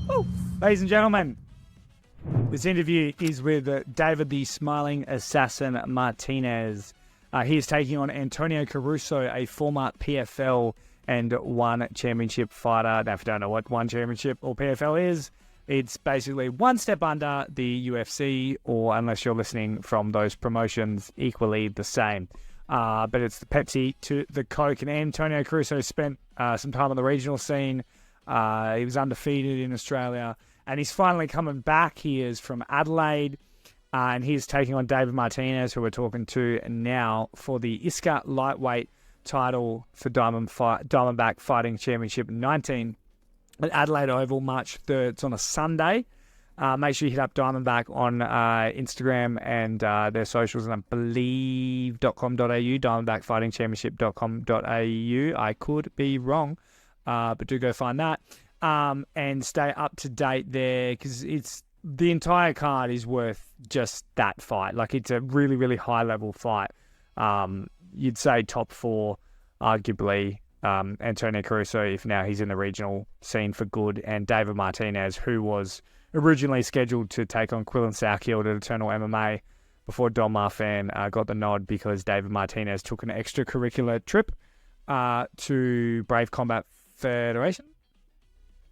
Woo. Ladies and gentlemen, this interview is with David the Smiling Assassin Martinez. He is taking on Antonio Caruso, a former PFL and ONE championship fighter. Now, if you don't know what ONE championship or PFL is, it's basically one step under the UFC, or unless you're listening from those promotions, equally the same. But it's the Pepsi to the Coke. And Antonio Caruso spent some time on the regional scene. He was undefeated in Australia. And he's finally coming back. He is from Adelaide. And he's taking on David Martinez, who we're talking to now, for the ISCA lightweight title for Diamondback Fighting Championship 19 at Adelaide Oval, March 3rd. It's on a Sunday. Make sure you hit up Diamondback on Instagram and their socials, and I believe .com.au, diamondbackfightingchampionship.com.au. I could be wrong, but do go find that. And stay up to date there, because the entire card is worth just that fight. Like, it's a really, really high level fight. You'd say top four, arguably, Antonio Caruso, if now he's in the regional scene for good, and David Martinez, who was originally scheduled to take on Quillan Southfield at Eternal MMA before Don Marfan got the nod because David Martinez took an extracurricular trip to Brave Combat Federation.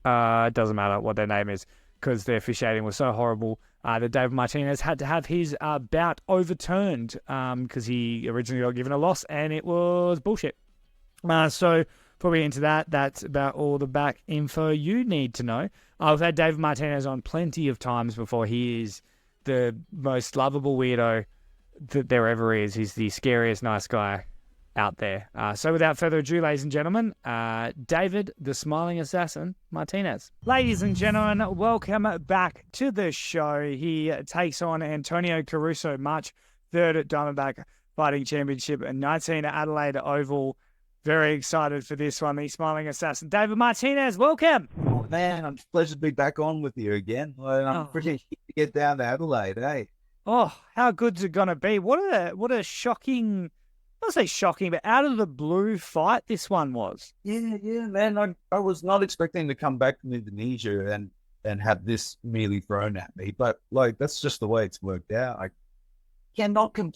It doesn't matter what their name is, because their officiating was so horrible that David Martinez had to have his bout overturned because he originally got given a loss and it was bullshit. So before we get into that, that's about all the back info you need to know. I've had David Martinez on plenty of times before. He is the most lovable weirdo that there ever is. He's the scariest nice guy out there. So without further ado, ladies and gentlemen, David the Smiling Assassin Martinez. Ladies and gentlemen, welcome back to the show. He takes on Antonio Caruso March 3rd at Diamondback Fighting Championship 19 at Adelaide Oval. Very excited for this one. The Smiling Assassin, David Martinez, welcome. Oh, man, I'm pleasure to be back on with you again. I'm pretty keen to get down to Adelaide, eh? Oh, how good's it going to be? What a shocking, I'll say shocking, but out of the blue fight this one was. Yeah, man. I was not expecting to come back from Indonesia and have this merely thrown at me, but like, that's just the way it's worked out. I cannot come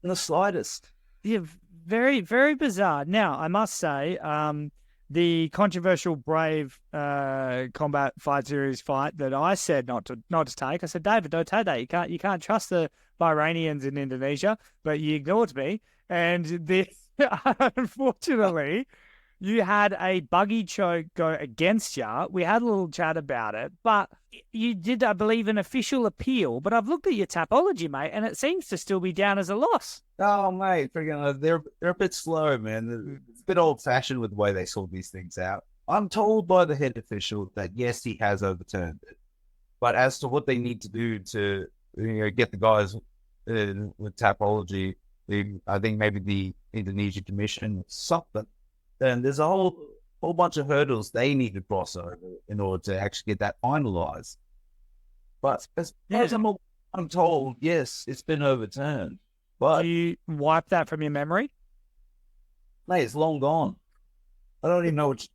in the slightest. Yeah, very, very bizarre. Now, I must say, the controversial Brave Combat Fight Series fight that I said not to take, I said, David, don't take that. You can't trust the Bahrainians in Indonesia, but you ignored me. And unfortunately, you had a buggy choke go against you. We had a little chat about it, but you did, I believe, an official appeal. But I've looked at your tapology, mate, and it seems to still be down as a loss. Oh, mate, they're a bit slow, man. It's a bit old-fashioned with the way they sort these things out. I'm told by the head official that, yes, he has overturned it. But as to what they need to do to get the guys with tapology, I think maybe the Indonesia Commission, something, then there's a whole bunch of hurdles they need to cross over in order to actually get that finalized. But as I'm told, yes, it's been overturned. But do you wipe that from your memory? Mate, it's long gone. I don't even know what.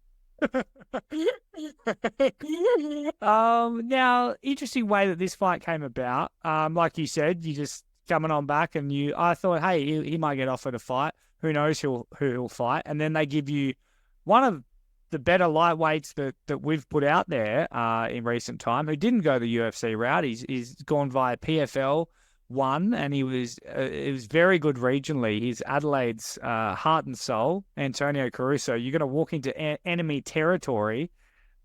Now, interesting way that this fight came about. Like you said, you just coming on back, and I thought, hey, he might get offered a fight. Who knows who he'll fight? And then they give you one of the better lightweights that we've put out there in recent time, who didn't go the UFC route. He's gone via PFL ONE, and it was very good regionally. He's Adelaide's heart and soul, Antonio Caruso. You're going to walk into enemy territory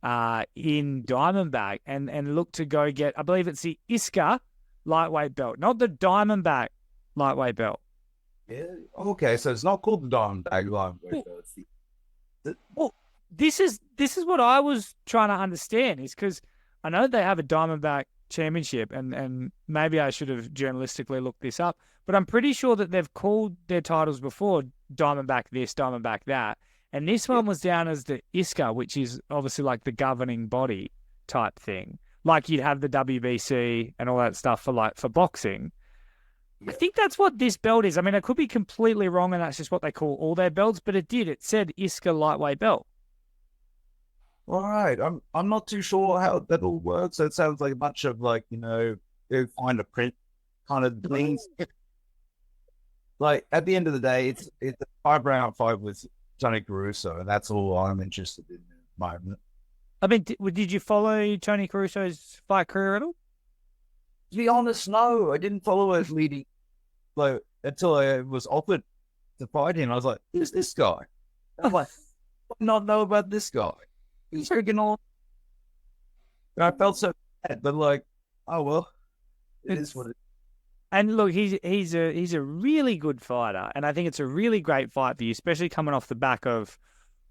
in Diamondback and look to go get, I believe it's the ISCA lightweight belt, not the Diamondback lightweight belt. Yeah. Okay, so it's not called the Diamondback lightweight belt. Well, this is what I was trying to understand, is because I know they have a Diamondback championship, and maybe I should have journalistically looked this up, but I'm pretty sure that they've called their titles before Diamondback this, Diamondback that, and this one was down as the ISCA, which is obviously like the governing body type thing. Like you'd have the WBC and all that stuff for boxing. I think that's what this belt is. I mean, I could be completely wrong, and that's just what they call all their belts, but it said ISCA lightweight belt. All right. I'm not too sure how that all works. It sounds like a bunch of like, they find a print kind of things. Like at the end of the day, it's a 5 round fight with Tony Caruso, and that's all I'm interested in at the moment. I mean, did you follow Tony Caruso's fight career at all? To be honest, no, I didn't follow it leading like until I was offered to fight him. I was like, who's this guy? I'm like, I not know about this guy. He's freaking on. And I felt so bad, but like, oh well, it is what it is. And look, he's a really good fighter, and I think it's a really great fight for you, especially coming off the back of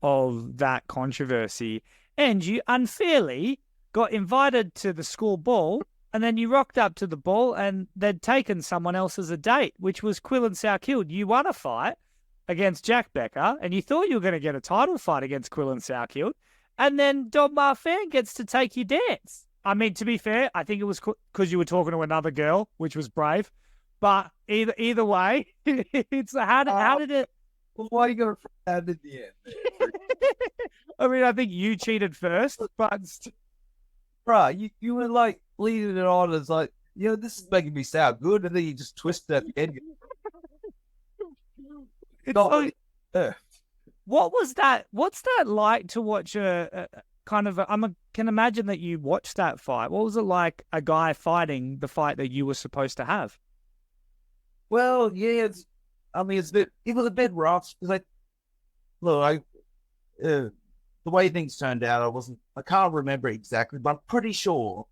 that controversy. And you unfairly got invited to the school ball, and then you rocked up to the ball, and they'd taken someone else as a date, which was Quillan Sourkild. You won a fight against Jack Becker, and you thought you were going to get a title fight against Quillan Sourkild, and then Don Marfan gets to take your dance. I mean, to be fair, I think it was because you were talking to another girl, which was brave. But either way, it's how did it? Well, why are you going to out in the end? I mean, I think you cheated first, but Bruh, you were like leading it on as like, this is making me sound good, and then you just twist that end. What was that? What's that like to watch a kind of? Can imagine that you watched that fight. What was it like? A guy fighting the fight that you were supposed to have. Well, yeah, it was a bit rough because the way things turned out, I can't remember exactly, but I'm pretty sure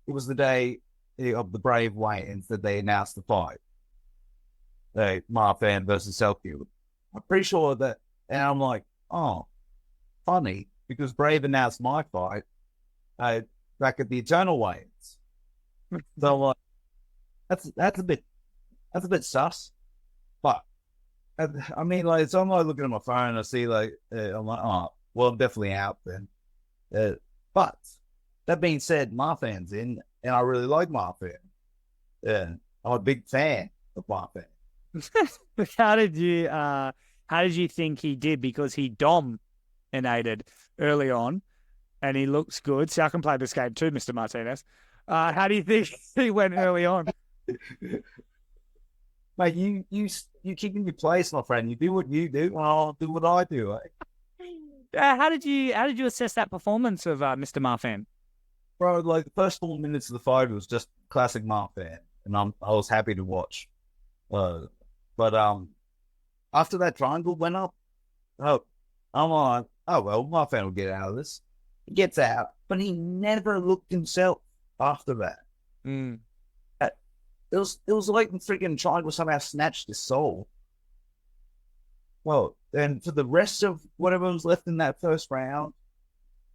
it was the day of the Brave weigh-ins that they announced the fight. Marfan versus Selkield. I'm pretty sure that, and I'm like, oh, funny, because Brave announced my fight back at the Eternal weigh-ins. So I'm like, that's a bit sus. But I mean, like, so I'm like looking at my phone and I see like, I'm like, oh, well, I'm definitely out then. But that being said, Marfan's in, and I really like Marfan. I'm a big fan of Marfan. How did you think he did? Because he dominated early on, and he looks good. So I can play this game too, Mr. Martinez. How do you think he went early on? Mate, you keep in your place, my friend. You do what you do, I'll do what I do. How did you assess that performance of Mr. Marfan? Bro, like the first 4 minutes of the fight was just classic Marfan, and I was happy to watch. But after that triangle went up, I'm like, oh well, Marfan will get out of this. He gets out, but he never looked himself after that. Mm. It was like the freaking triangle somehow snatched his soul. Well, then for the rest of whatever was left in that first round,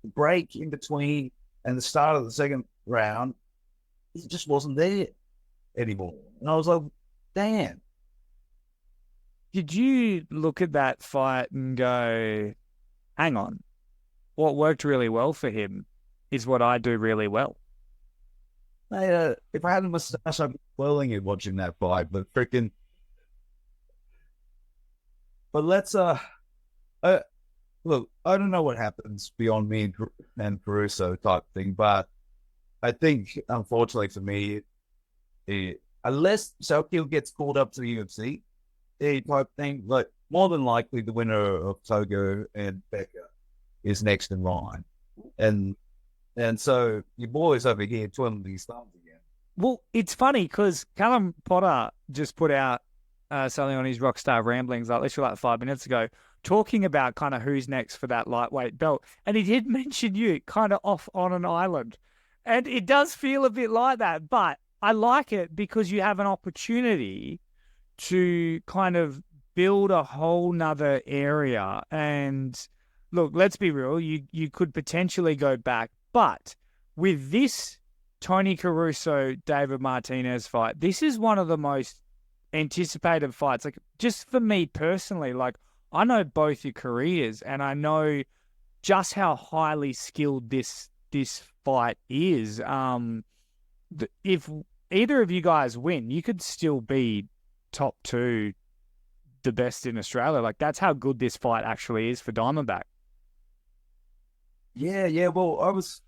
the break in between and the start of the second round, he just wasn't there anymore. And I was like, damn. Did you look at that fight and go, hang on, what worked really well for him is what I do really well? Hey, if I had a mustache, I'd be twirling it watching that fight, but freaking. But let's look. I don't know what happens beyond me and Caruso type thing, but I think unfortunately for me, unless Sokiel gets called up to the UFC, type thing, like more than likely the winner of Togo and Becker is next in line, and so your boys over here twiddling these thumbs again. Well, it's funny because Callum Potter just put out something on his Rockstar Ramblings literally 5 minutes ago, talking about kind of who's next for that lightweight belt. And he did mention you kind of off on an island. And it does feel a bit like that, but I like it because you have an opportunity to kind of build a whole nother area. And look, let's be real, you could potentially go back, but with this Tony Caruso, David Martinez fight, this is one of the most anticipated fights. Like, just for me personally, like, I know both your careers and I know just how highly skilled this fight is. If either of you guys win, you could still be top two, the best in Australia. Like, that's how good this fight actually is for Diamondback. Yeah. Well, I was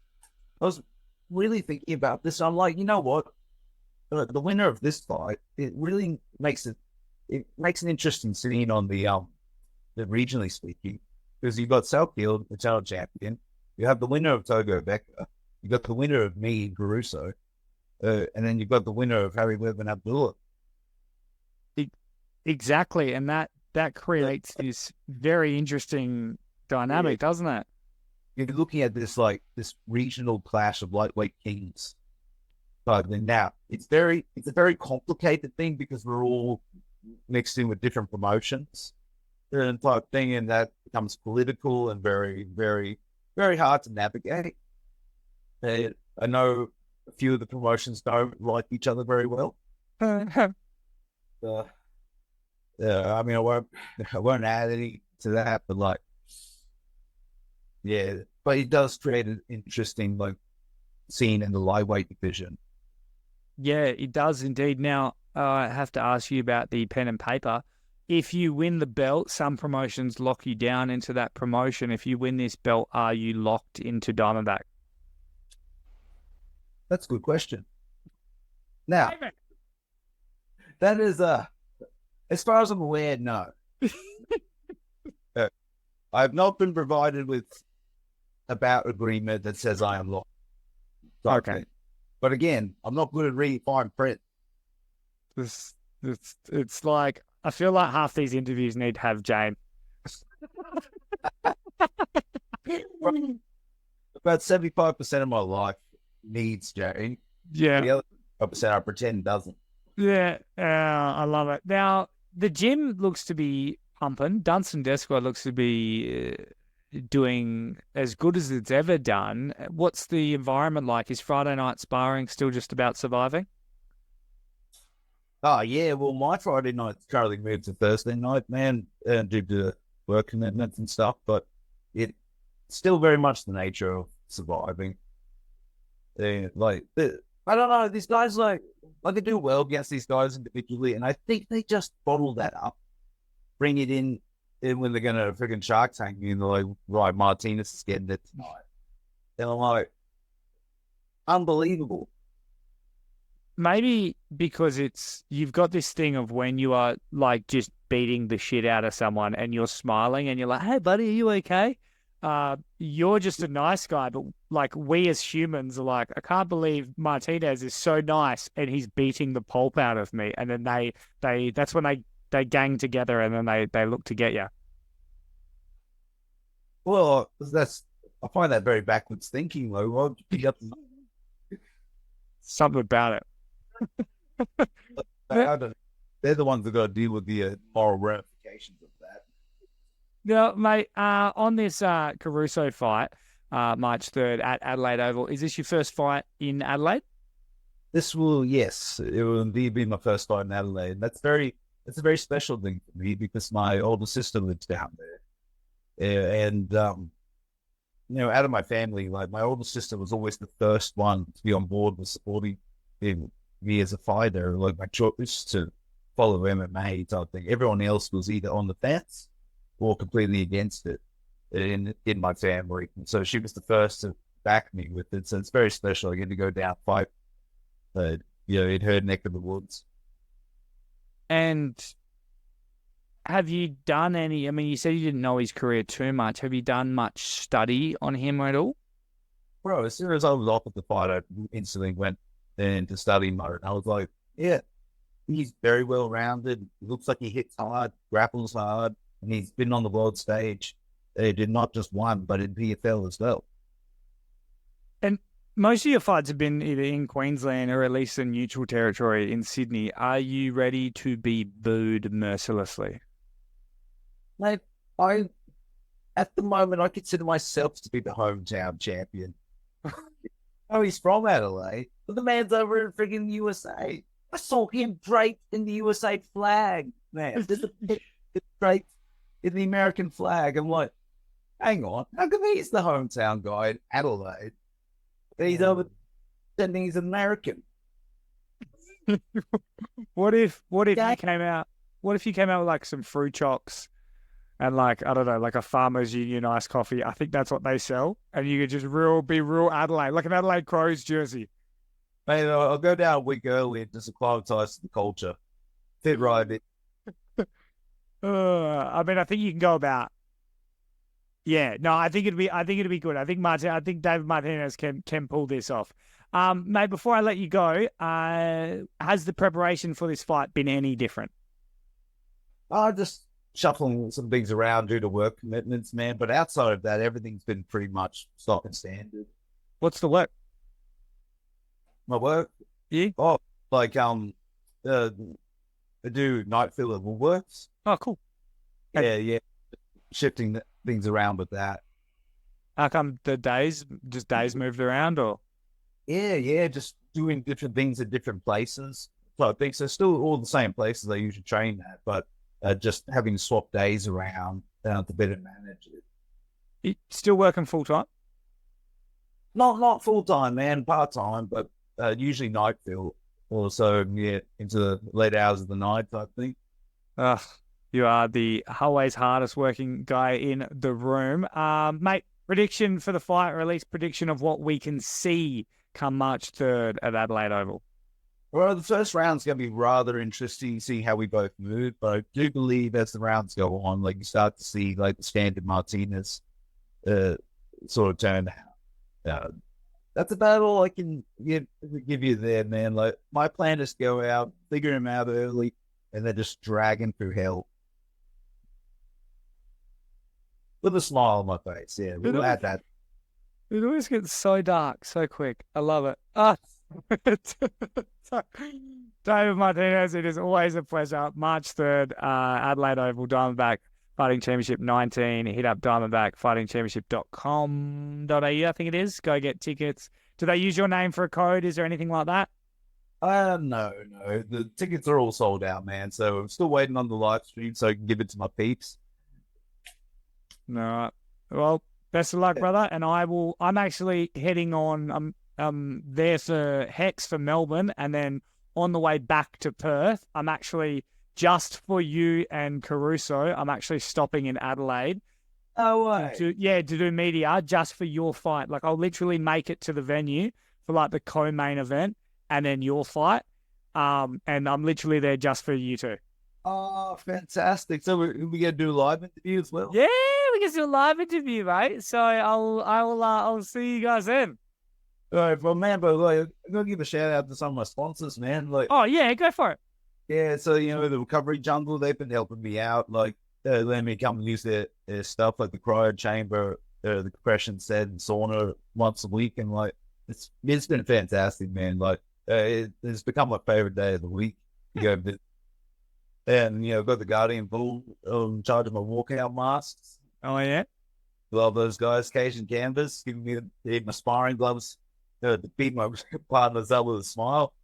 really thinking about this. I'm like, you know what? The winner of this fight, it really it makes an interesting scene on the regionally speaking, because you've got Southfield, the channel champion. You have the winner of Togo Becca. You got the winner of me, Caruso, and then you've got the winner of Harry Webb and Abdullah. Exactly, and that creates this very interesting dynamic, doesn't it? You're looking at this like this regional clash of lightweight kings. But then now it's a very complicated thing because we're all mixed in with different promotions and type thing, and that becomes political and very, very, very hard to navigate. I know a few of the promotions don't like each other very well. Uh, I mean, I won't add any to that, but like, yeah, but it does create an interesting like scene in the lightweight division. Yeah, it does indeed. Now, I have to ask you about the pen and paper. If you win the belt, some promotions lock you down into that promotion. If you win this belt, are you locked into Diamondback? That's a good question. Now, that is as far as I'm aware, no. I've not been provided with a bout agreement that says I am locked. Okay. But again, I'm not good at reading fine print. It's like, I feel like half these interviews need to have James. About 75% of my life needs Jane. Yeah. The other 5% I pretend doesn't. Yeah, I love it. Now, the gym looks to be pumping. Dunstan Desquad looks to be doing as good as it's ever done. What's the environment like? Is Friday night sparring still just about surviving? Oh, yeah. Well, my Friday night's currently moved to Thursday night, man, due to work commitments and stuff. But it's still very much the nature of surviving. I don't know. These guys, they do well against these guys individually. And I think they just bottle that up, bring it in when they're going to freaking Shark Tank you, and they're like, right, Martinez is getting it tonight. And I'm like, unbelievable. Maybe because you've got this thing of when you are like just beating the shit out of someone and you're smiling and you're like, hey, buddy, are you okay? You're just a nice guy, but like we as humans are like, I can't believe Martinez is so nice and he's beating the pulp out of me. And then that's when they gang together and then they look to get you. Well, I find that very backwards thinking, though. Well, Something about it. They're the ones that got to deal with the moral ramifications of that. Now, mate, on this Caruso fight, March 3rd at Adelaide Oval, is this your first fight in Adelaide? Yes, it will indeed be my first fight in Adelaide. That's a very special thing for me because my older sister lives down there. And out of my family, like my older sister was always the first one to be on board with supporting me as a fighter, like my choice to follow MMA type thing. Everyone else was either on the fence or completely against it in my family. And so she was the first to back me with it. So it's very special. I get to go down fight, in her neck of the woods. And have you done any? I mean, you said you didn't know his career too much. Have you done much study on him at all? Bro, as soon as I was off at the fight, I instantly went into study mode. I was like, yeah, he's very well rounded. Looks like he hits hard, grapples hard, and he's been on the world stage. They did not just one, but in PFL as well. And most of your fights have been either in Queensland or at least in neutral territory in Sydney. Are you ready to be booed mercilessly? Mate, at the moment, I consider myself to be the hometown champion. Oh, he's from Adelaide, but the man's over in freaking USA. I saw him draped in the USA flag, man. There's a draped in the American flag. I'm like, hang on, how come he's the hometown guy in Adelaide? He's over pretending he's American. What if you came out? What if you came out with like some fruit chocks and like, I don't know, like a Farmers Union iced coffee. I think that's what they sell. And you could just be real Adelaide, like an Adelaide Crows jersey. Mate, I'll go down a week early and just acclimatise to the culture. Fit right in. I mean, I think you can go about. Yeah, no, I think it'd be good. I think David Martinez can pull this off. Mate, before I let you go, has the preparation for this fight been any different? Just shuffling some things around due to work commitments, man. But outside of that, everything's been pretty much stock and standard. What's the work? My work? Yeah. Oh, like I do night fill at Woolworths. Oh, cool. Yeah. Shifting things around with that. How come the days moved around, or? Yeah, just doing different things at different places. So I think so. Still all the same places I usually train at, but just having swapped days around to better manage it. You still working full time? Not full time, man. Part time, but usually night fill. Also, into the late hours of the night type thing. You are the always hardest working guy in the room. Mate, prediction for the fight, or at least prediction of what we can see come March 3rd at Adelaide Oval. Well, the first round's going to be rather interesting, seeing how we both move. But I do believe as the rounds go on, like you start to see like the standard Martinez sort of turn out. That's about all I can give you there, man. Like my plan is to go out, figure him out early, and then just drag him through hell. With a smile on my face, yeah. We'll add that. It always gets so dark so quick. I love it. David Martinez, it is always a pleasure. March 3rd, Adelaide Oval, Diamondback Fighting Championship 19. Hit up diamondbackfightingchampionship.com.au, I think it is. Go get tickets. Do they use your name for a code? Is there anything like that? No. The tickets are all sold out, man. So I'm still waiting on the live stream so I can give it to my peeps. All right. Well, best of luck, brother. And I'm actually heading on, there for Hex for Melbourne, and then on the way back to Perth, I'm actually, just for you and Caruso, I'm actually stopping in Adelaide. Oh, way. To do media just for your fight. Like, I'll literally make it to the venue for like the co-main event and then your fight. And I'm literally there just for you two. Oh, fantastic. So we're going to do a live interview as well? Yeah, we can do a live interview, mate. So I'll see you guys then. All right, well, man, but like, I'm going to give a shout out to some of my sponsors, man. Like, oh, yeah, go for it. Yeah, so, the Recovery Jungle, they've been helping me out. Like, letting me come and use their stuff, like the cryo chamber, the compression set, and sauna once a week. And, like, it's been fantastic, man. Like, it's become my favorite day of the week. And, I've got the Guardian Bull in charge of my walkout masks. Oh, yeah? Love those guys. Cajun Canvas, giving me my sparring gloves to beat my partners up with a smile.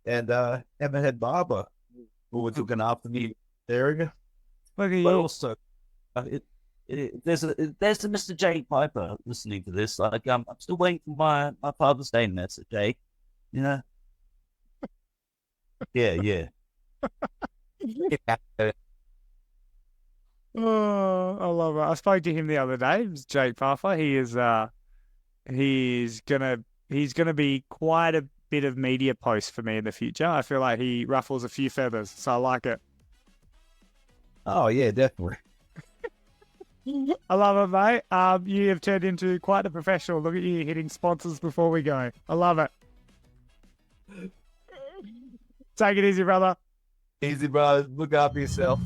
And Hammerhead Barber, who was looking after me area. Look at you. But also, there's a Mr. Jay Piper listening to this. Like, I'm still waiting for my Father's Day message, Jay. Yeah. Oh, I love it. I spoke to him the other day. It was Jake Puffer. He's gonna be quite a bit of media post for me in the future. I feel like he ruffles a few feathers, so I like it. Oh yeah, definitely. I love it, mate. You have turned into quite a professional. Look at you hitting sponsors before we go. I love it. Take it easy, brother. Easy, brother. Look after yourself.